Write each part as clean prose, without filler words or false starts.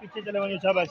पीछे चले वहीं शाबाश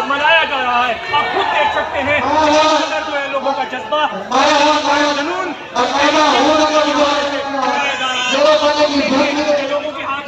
मनाया जा रहा है। आप खुद देख सकते हैं जो है लोगों का जज्बा जुनून लोगों के हाथ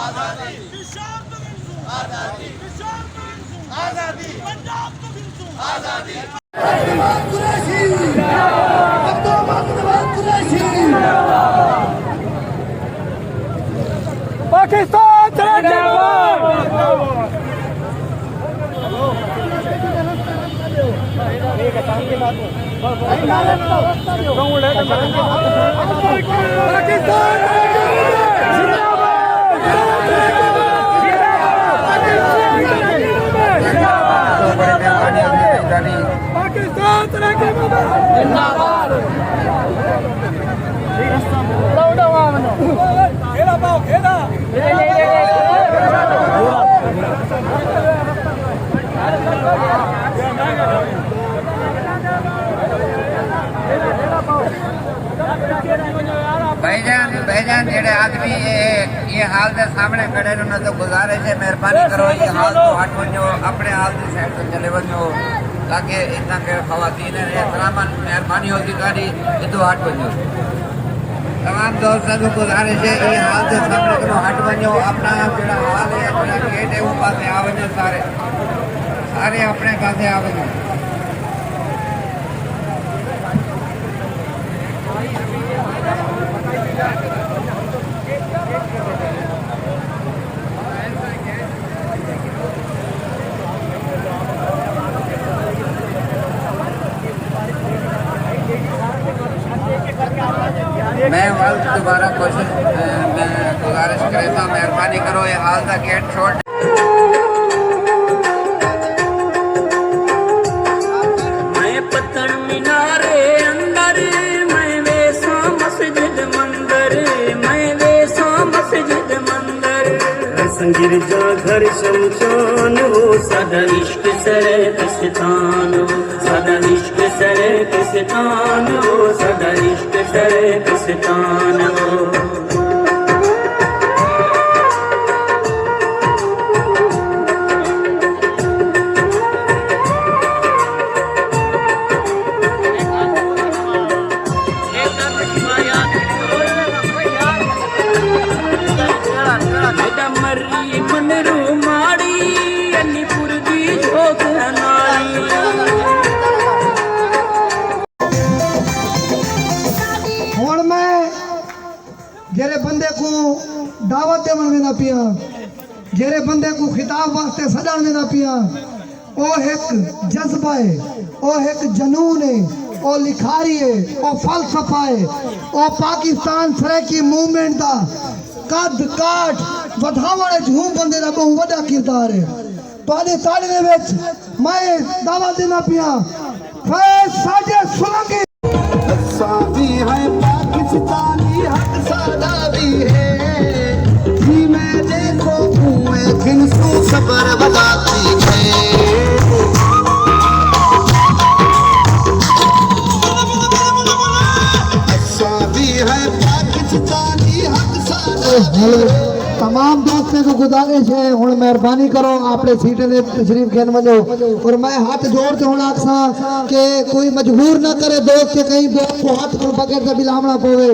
विशाल तो हिंदू विशाल तो हिंदू पंजाब तो हिंदू पाकिस्तान जिंदाबाद। पाकिस्तान जिंदाबाद। घेरा पाओ घेरा। भाईजान जेड़े आदमी ये हाल के सामने खड़े ने तो गुजारिश है मेहरबानी करो ये हाल तो हट वञो अपने हाल की साइड से चले वञो ताकि इतना के खवातीन है तमाम मेहरबानी होगी गाड़ी इतो हट वञो तमाम दोस्तों को गुजारिश है ये हाल के सामने करो हट वञो अपना जेड़ा हाल है जेड़ा गेट है वो पासे आ वञो सारे अपने पासे आ वञो मैं दोबारा कोशिश गुजारिश करता मेहरबानी करो ये हाल का गेट छोड़ मैं पत्थर मीनारे अंदर मैं वैसा मस्जिद मंदिर मैं वैसा मस्जिद मंदिर संगिर जा घर शमशान हो सदा इश्क सरे किस्तान हो सदा इश्क सरे किस्तान हो सदा इश्क सरे किस्तान हो जेरे बंदे को दावत देवन वेंदा पिया जेरे बंदे को खिताब वास्ते सदन वेंदा पिया ओ एक जज्बा है ओ एक जनून है ओ लिखारी है ओ फलसफा है ओ पाकिस्तान सरकी मूवमेंट दा कद काट वधावण झूम बंदे दा बहुत बड़ा किरदार है तुहाडे साडे दे विच मैं दावत देना पिया फैज साडे सुलंगे सादी है पाकिस्तानी हक सादा भी है जी मैं देखो कुएं जिनसू सबर बताती है सादी है पाकिस्तानी हक सादा तमाम दोस्तों को गुजारिश है हुण मेहरबानी करो आपने सीटें दे तशरीफ खेन वजो और मैं हाथ जोड़ते हुण आखसा कि कोई मजबूर ना करे दोस्त के कहीं दोस्त को हाथ को बगैर से बिलावना पवे।